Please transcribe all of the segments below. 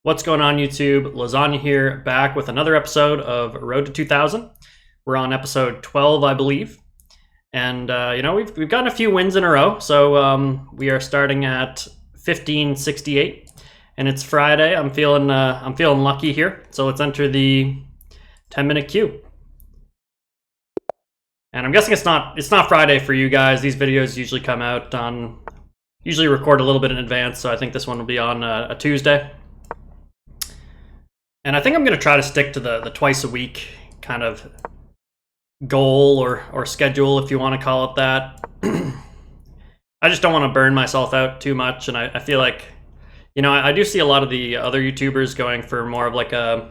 What's going on, YouTube? Lasagna here, back with another episode of Road to 2000. We're on episode 12, I believe. And, we've gotten a few wins in a row. So we are starting at 1568. And it's Friday. I'm feeling lucky here. So let's enter the 10-minute queue. And I'm guessing it's not Friday for you guys. These videos usually come out usually record a little bit in advance. So I think this one will be on a Tuesday. And I think I'm going to try to stick to the twice a week kind of goal or schedule, if you want to call it that. I just don't want to burn myself out too much. And I feel like, I do see a lot of the other YouTubers going for more of like a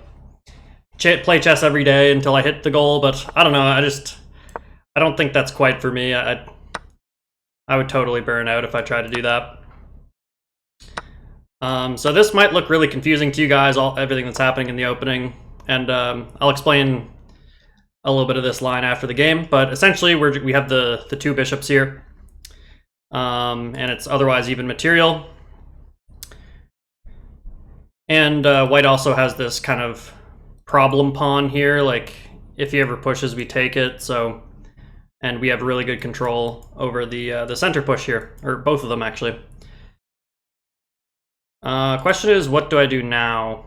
play chess every day until I hit the goal. But I don't know. I don't think that's quite for me. I would totally burn out if I tried to do that. So this might look really confusing to you guys, everything that's happening in the opening, and I'll explain a little bit of this line after the game, but essentially we have the two bishops here, and it's otherwise even material. And white also has this kind of problem pawn here, like if he ever pushes, we take it, and we have really good control over the center push here, or both of them actually. Question is, what do I do now?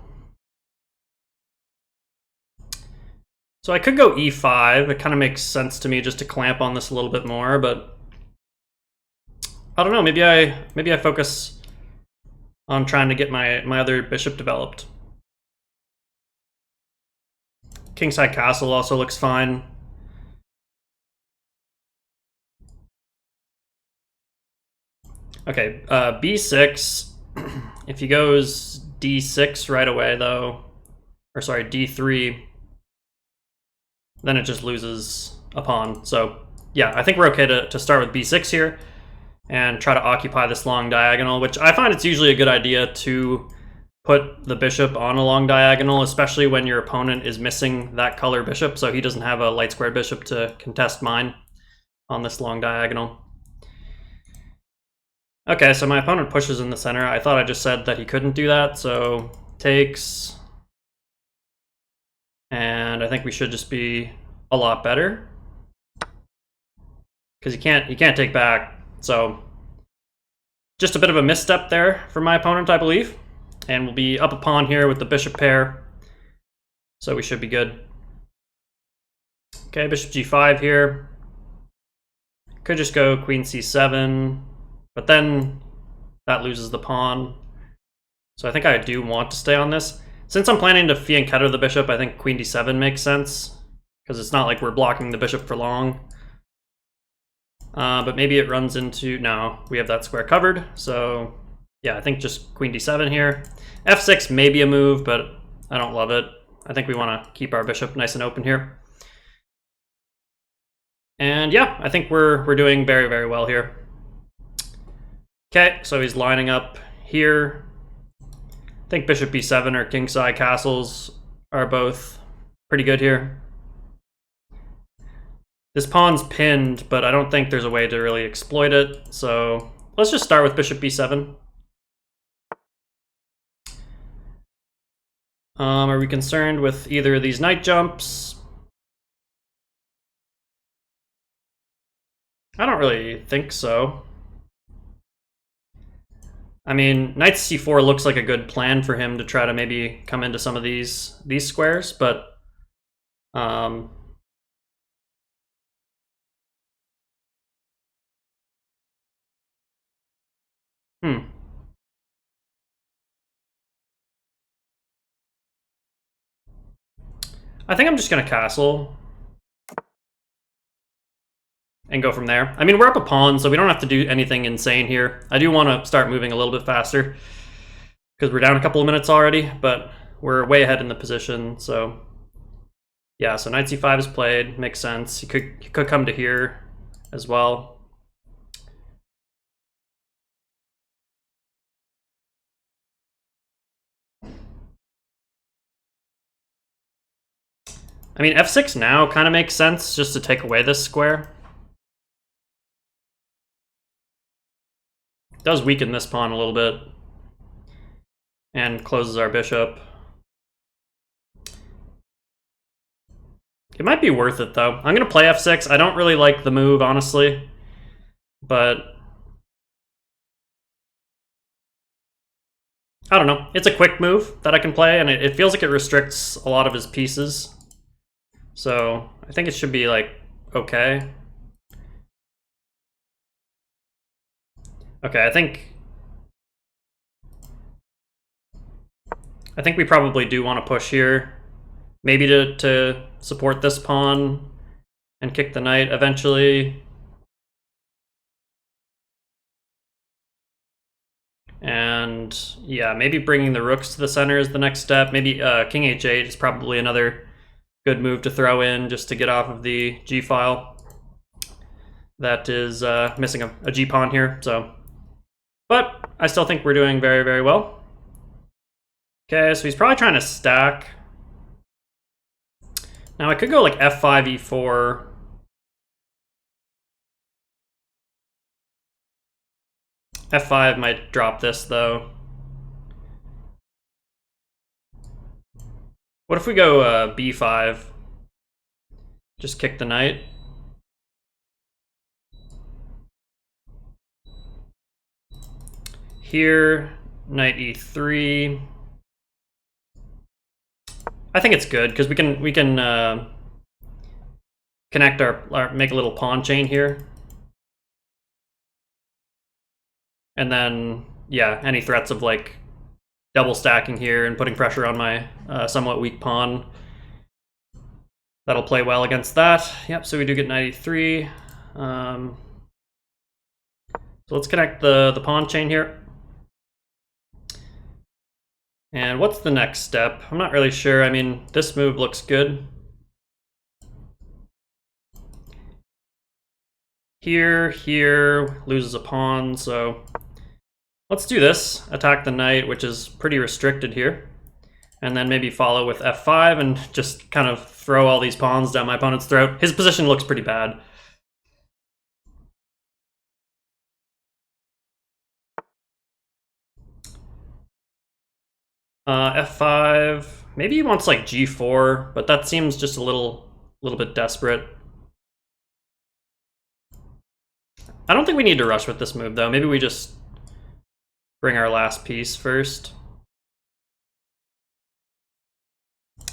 So I could go e5. It kind of makes sense to me just to clamp on this a little bit more, but I don't know. Maybe I focus on trying to get my other bishop developed. Kingside castle also looks fine. Okay, b6. If he goes d6 right away, though, or sorry, d3, then it just loses a pawn. So yeah, I think we're okay to start with b6 here and try to occupy this long diagonal, which I find it's usually a good idea to put the bishop on a long diagonal, especially when your opponent is missing that color bishop, so he doesn't have a light squared bishop to contest mine on this long diagonal. Okay, so my opponent pushes in the center. I thought I just said that he couldn't do that, so takes. And I think we should just be a lot better, because he can't take back. So just a bit of a misstep there for my opponent, I believe. And we'll be up a pawn here with the bishop pair, so we should be good. Okay, bishop g5 here. Could just go queen c7. But then that loses the pawn. So I think I do want to stay on this. Since I'm planning to fianchetto the bishop, I think queen d7 makes sense, because it's not like we're blocking the bishop for long. But maybe it runs into... No, we have that square covered. So yeah, I think just queen d7 here. f6 may be a move, but I don't love it. I think we want to keep our bishop nice and open here. And yeah, I think we're doing very, very well here. Okay, so he's lining up here. I think bishop b7 or kingside castles are both pretty good here. This pawn's pinned, but I don't think there's a way to really exploit it. So let's just start with bishop b7. Are we concerned with either of these knight jumps? I don't really think so. I mean, knight c4 looks like a good plan for him to try to maybe come into some of these squares, but I think I'm just gonna castle and go from there. I mean, we're up a pawn, so we don't have to do anything insane here. I do want to start moving a little bit faster, because we're down a couple of minutes already, but we're way ahead in the position, so yeah, so knight c5 is played, makes sense. He could come to here as well. I mean, f6 now kind of makes sense, just to take away this square. Does weaken this pawn a little bit. and closes our bishop. It might be worth it, though. I'm going to play f6. I don't really like the move, honestly. But I don't know. It's a quick move that I can play, and it feels like it restricts a lot of his pieces. So I think it should be, like, okay. Okay, I think we probably do want to push here. Maybe to support this pawn and kick the knight eventually. And yeah, maybe bringing the rooks to the center is the next step. Maybe king h8 is probably another good move to throw in just to get off of the g file. That is missing a g pawn here. So, but I still think we're doing very, very well. Okay, so he's probably trying to stack. Now I could go like f5, e4. f5 might drop this though. What if we go b5? Just kick the knight. Here, knight e3. I think it's good because we can connect our make a little pawn chain here, and then yeah, any threats of like double stacking here and putting pressure on my somewhat weak pawn, that'll play well against that. Yep. So we do get knight e3. So let's connect the pawn chain here. And what's the next step? I'm not really sure. I mean, this move looks good. Here, loses a pawn, so let's do this. Attack the knight, which is pretty restricted here. And then maybe follow with f5 and just kind of throw all these pawns down my opponent's throat. His position looks pretty bad. F5, maybe he wants like g4, but that seems just a little bit desperate. I don't think we need to rush with this move though. Maybe we just bring our last piece first.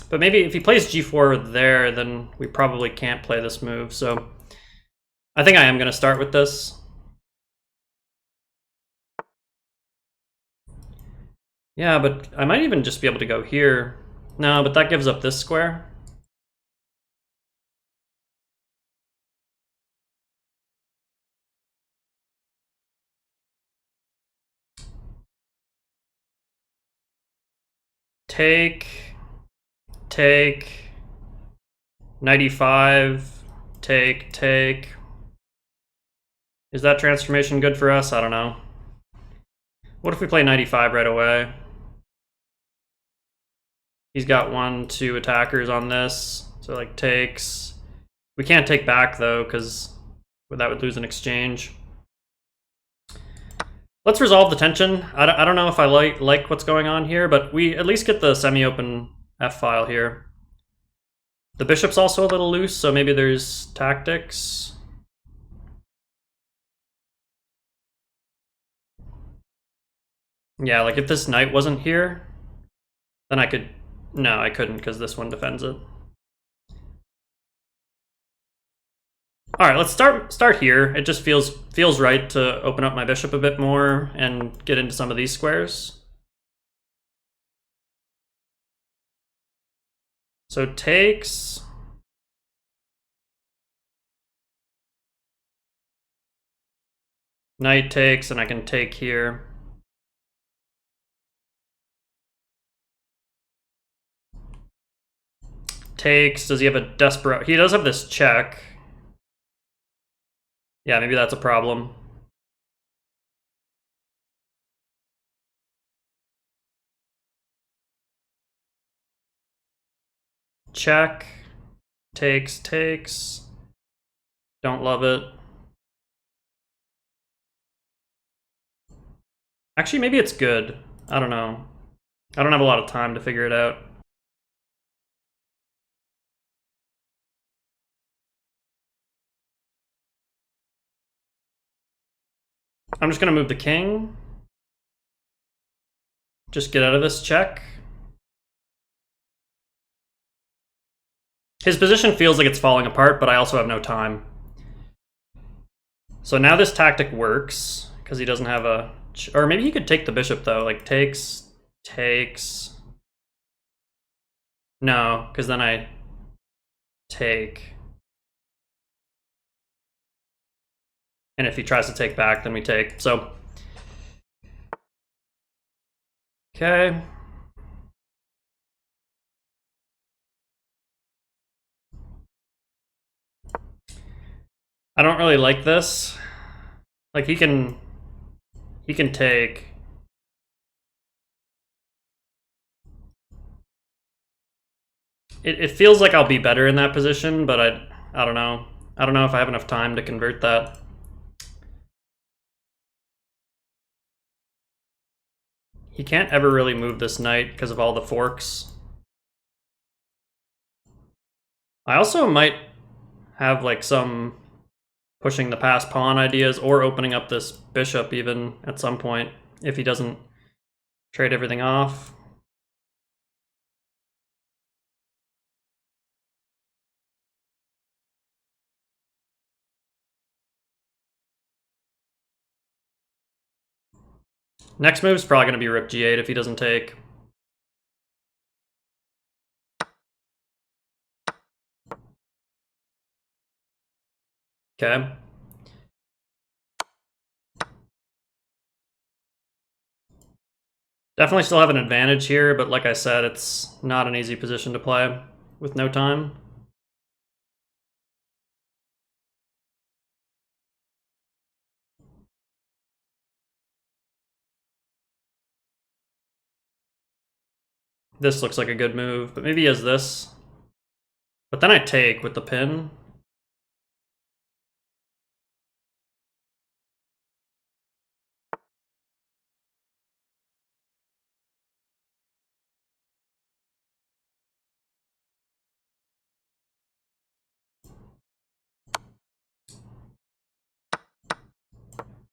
But maybe if he plays g4 there, then we probably can't play this move. So I think I am going to start with this. Yeah, but I might even just be able to go here. No, but that gives up this square. Take, 95, take. Is that transformation good for us? I don't know. What if we play 95 right away? He's got 1, 2 attackers on this, so like takes. We can't take back though, because that would lose an exchange. Let's resolve the tension. I don't know if I like what's going on here, but we at least get the semi-open f-file here. The bishop's also a little loose, so maybe there's tactics. Yeah, like if this knight wasn't here, then I could... No, I couldn't because this one defends it. All right, let's start here. It just feels right to open up my bishop a bit more and get into some of these squares. So takes. Knight takes, and I can take here. Takes. Does he have a desperate... He does have this check. Yeah, maybe that's a problem. Check. Takes. Don't love it. Actually, maybe it's good. I don't know. I don't have a lot of time to figure it out. I'm just going to move the king. Just get out of this check. His position feels like it's falling apart, but I also have no time. So now this tactic works, because he doesn't have a... Or maybe he could take the bishop, though. Like, takes... No, because then I take. And if he tries to take back, then we take. So, okay. I don't really like this. Like, he can take. It feels like I'll be better in that position, but I don't know. I don't know if I have enough time to convert that. He can't ever really move this knight because of all the forks. I also might have like some pushing the past pawn ideas or opening up this bishop even at some point if he doesn't trade everything off. Next move is probably going to be Rip G8 if he doesn't take. Okay. Definitely still have an advantage here, but like I said, it's not an easy position to play with no time. This looks like a good move, but maybe he has this. But then I take with the pin.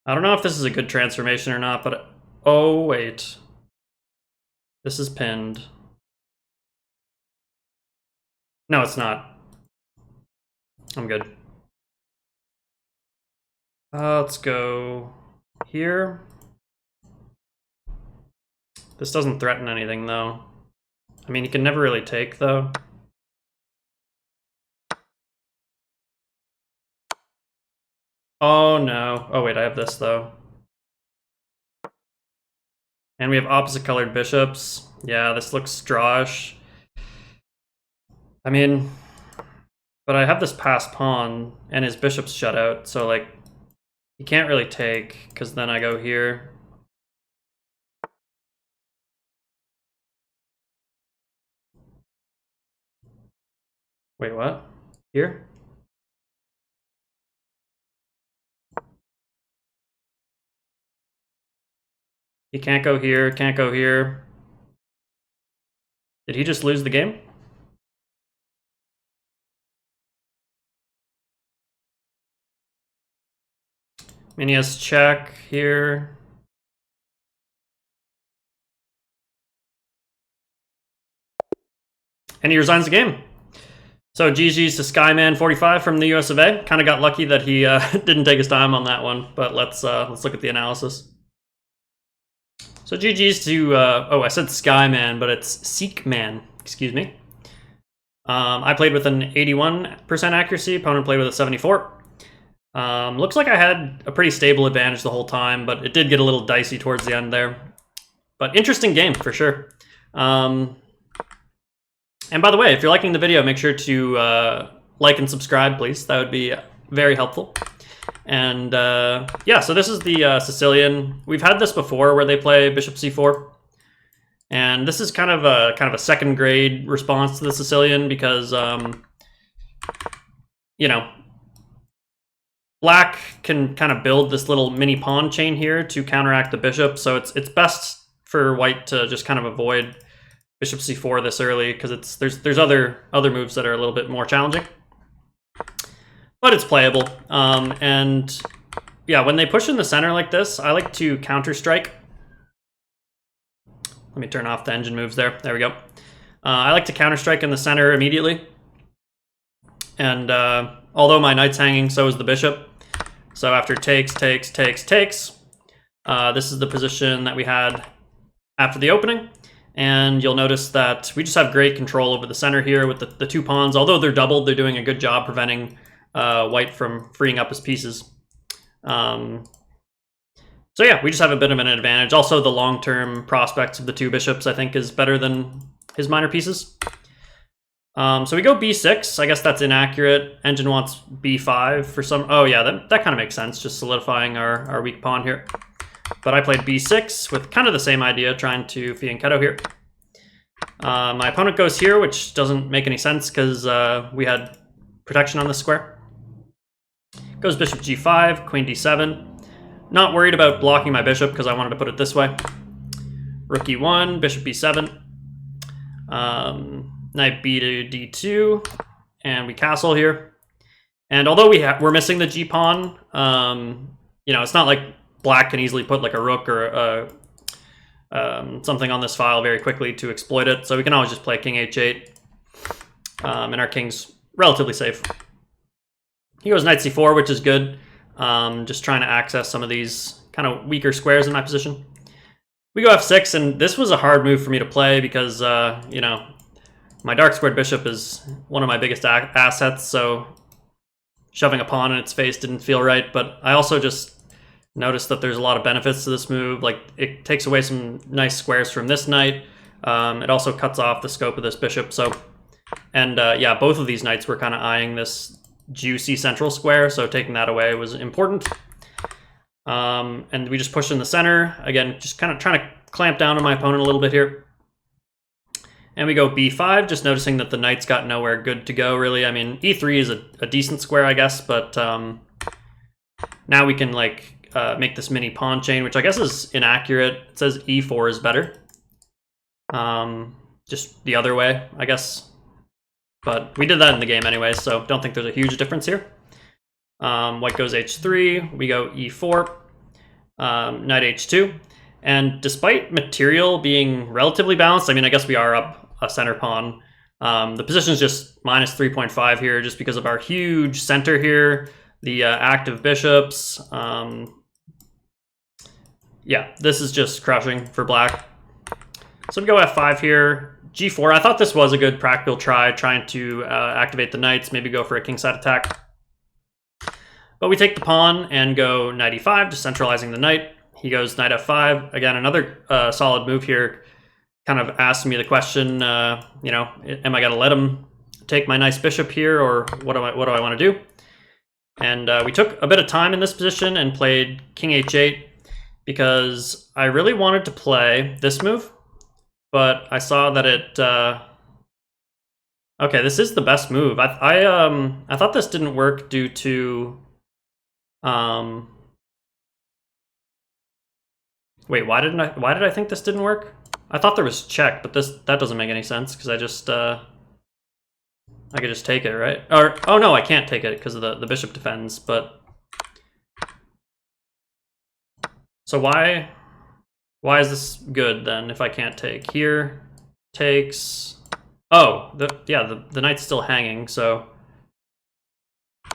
I don't know if this is a good transformation or not, but... Oh, wait. This is pinned. No, it's not. I'm good. Let's go here. This doesn't threaten anything, though. I mean, you can never really take, though. Oh, no. Oh, wait, I have this, though. And we have opposite colored bishops. Yeah, this looks strawish. I mean, but I have this passed pawn, and his bishop's shut out, so, like, he can't really take, because then I go here. Wait, what? Here? He can't go here, can't go here. Did he just lose the game? I mean, he has check here. And he resigns the game. So GG's to Skyman45 from the US of A. Kind of got lucky that he didn't take his time on that one, but let's look at the analysis. So GG's to, oh, I said Skyman, but it's Seekman, excuse me. I played with an 81% accuracy, opponent played with a 74. Looks like I had a pretty stable advantage the whole time, but it did get a little dicey towards the end there. But interesting game, for sure. And by the way, if you're liking the video, make sure to like and subscribe, please. That would be very helpful. And yeah, so this is the Sicilian. We've had this before where they play bishop c4. And this is kind of a second grade response to the Sicilian because, you know, Black can kind of build this little mini pawn chain here to counteract the bishop. So it's best for white to just kind of avoid bishop c4 this early, because there's other moves that are a little bit more challenging. But it's playable. And yeah, when they push in the center like this, I like to counter strike. Let me turn off the engine moves there. There we go. I like to counter strike in the center immediately. And although my knight's hanging, so is the bishop. So after takes, this is the position that we had after the opening. And you'll notice that we just have great control over the center here with the two pawns. Although they're doubled, they're doing a good job preventing white from freeing up his pieces. So yeah, we just have a bit of an advantage. Also, the long-term prospects of the two bishops, I think, is better than his minor pieces. So we go b6. I guess that's inaccurate. Engine wants b5 for some... Oh yeah, that kind of makes sense, just solidifying our weak pawn here. But I played b6 with kind of the same idea, trying to fianchetto here. My opponent goes here, which doesn't make any sense because we had protection on this square. Goes bishop g5, queen d7. Not worried about blocking my bishop because I wanted to put it this way. Rook e1, bishop b7. Knight b to d2, and we castle here. And although we're missing the g-pawn, you know, it's not like black can easily put like a rook or something on this file very quickly to exploit it. So we can always just play king h8, and our king's relatively safe. He goes knight c4, which is good. Just trying to access some of these kind of weaker squares in my position. We go f6, and this was a hard move for me to play because, you know, my dark squared bishop is one of my biggest assets, so shoving a pawn in its face didn't feel right. But I also just noticed that there's a lot of benefits to this move. Like, it takes away some nice squares from this knight. It also cuts off the scope of this bishop. So, and yeah, both of these knights were kind of eyeing this juicy central square, so taking that away was important. And we just push in the center. Again, just kind of trying to clamp down on my opponent a little bit here. And we go b5, just noticing that the knight's got nowhere good to go, really. I mean, e3 is a decent square, I guess, but now we can, like, make this mini pawn chain, which I guess is inaccurate. It says e4 is better. Just the other way, I guess. But we did that in the game anyway, so don't think there's a huge difference here. White goes h3, we go e4, knight h2. And despite material being relatively balanced, I mean, I guess we are up a center pawn. The position is just minus 3.5 here just because of our huge center here, the active bishops. Yeah, this is just crushing for black. So we go f5 here, g4. I thought this was a good practical try, trying to activate the knights, maybe go for a kingside attack. But we take the pawn and go knight e5, just centralizing the knight. He goes knight f5. Again, another solid move here. Kind of asking me the question, you know, am I going to let him take my nice bishop here, or what do I want to do? And we took a bit of time in this position and played king h8 because I really wanted to play this move, but I saw that it... okay, this is the best move. I thought this didn't work due to... Wait, why did I think this didn't work? I thought there was check, but that doesn't make any sense because I just I could just take it, right? Or oh no, I can't take it because of the bishop defends. But so why is this good then if I can't take here? Takes. Oh, the knight's still hanging. So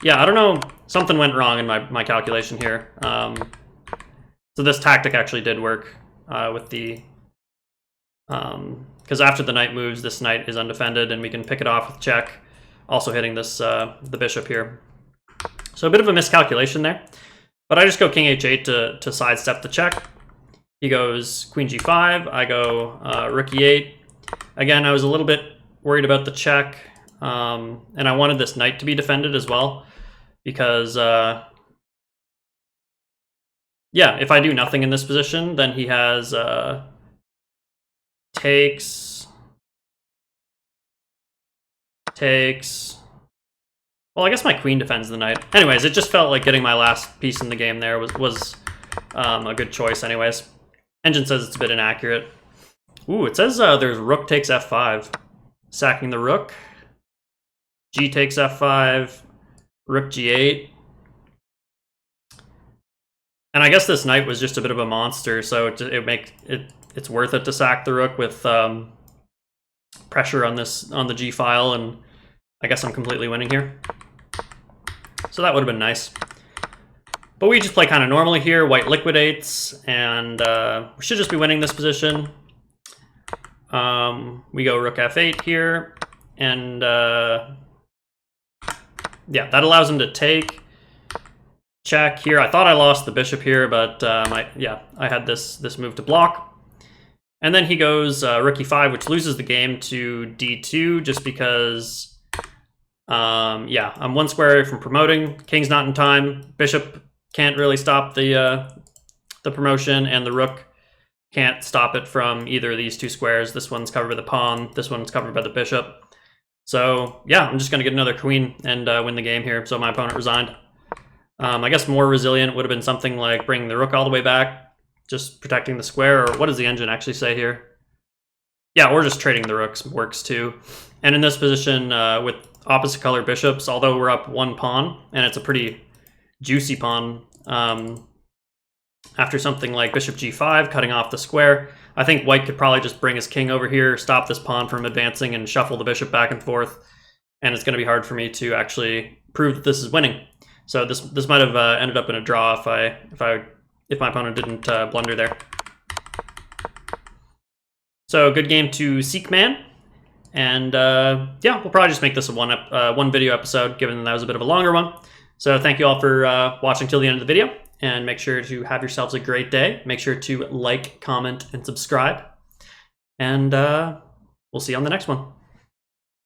yeah, I don't know. Something went wrong in my calculation here. So this tactic actually did work with the... because after the knight moves, this knight is undefended, and we can pick it off with check, also hitting this the bishop here. So a bit of a miscalculation there. But I just go king h8 to sidestep the check. He goes queen g5, I go rook e8. Again, I was a little bit worried about the check, and I wanted this knight to be defended as well, because... yeah, if I do nothing in this position, then he has takes. Well, I guess my queen defends the knight. Anyways, it just felt like getting my last piece in the game there was a good choice anyways. Engine says it's a bit inaccurate. Ooh, it says there's rook takes f5. Sacking the rook. G takes f5. Rook g8. And I guess this knight was just a bit of a monster, so it's worth it to sack the rook with pressure on the g file, and I guess I'm completely winning here. So that would have been nice. But we just play kind of normally here. White liquidates, and we should just be winning this position. We go rook f8 here, and yeah, that allows him to take. Check here. I thought I lost the bishop here, but I had this move to block. And then he goes rook e5, which loses the game to d2, just because, yeah, I'm one square away from promoting. King's not in time. Bishop can't really stop the promotion, and the rook can't stop it from either of these two squares. This one's covered by the pawn. This one's covered by the bishop. So yeah, I'm just going to get another queen and win the game here. So my opponent resigned. I guess more resilient would have been something like bringing the rook all the way back, just protecting the square, or what does the engine actually say here? Yeah, or just trading the rooks works too. And in this position with opposite color bishops, although we're up one pawn, and it's a pretty juicy pawn, after something like bishop g5, cutting off the square, I think white could probably just bring his king over here, stop this pawn from advancing, and shuffle the bishop back and forth, and it's going to be hard for me to actually prove that this is winning. So this might have ended up in a draw if my opponent didn't blunder there. So good game to Seekman, and yeah, we'll probably just make this a one video episode, given that was a bit of a longer one. So thank you all for watching till the end of the video, and make sure to have yourselves a great day. Make sure to like, comment, and subscribe, and we'll see you on the next one.